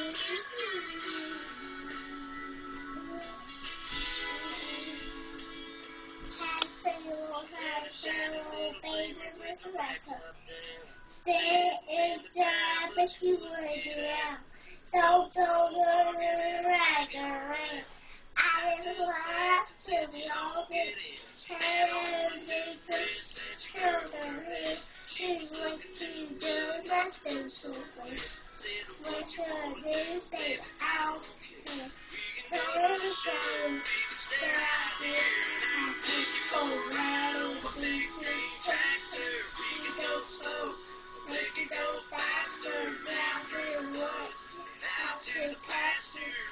Little baby with a red top. There is the best you would do. Don't go to the rag around. I just want to be all this. She's what you do, nothing so great. What you do, baby, out here. Go to the show, stare out there. I take you for a ride on the big tractor. We can go slow, we can go faster. Down to the woods, out to the pasture.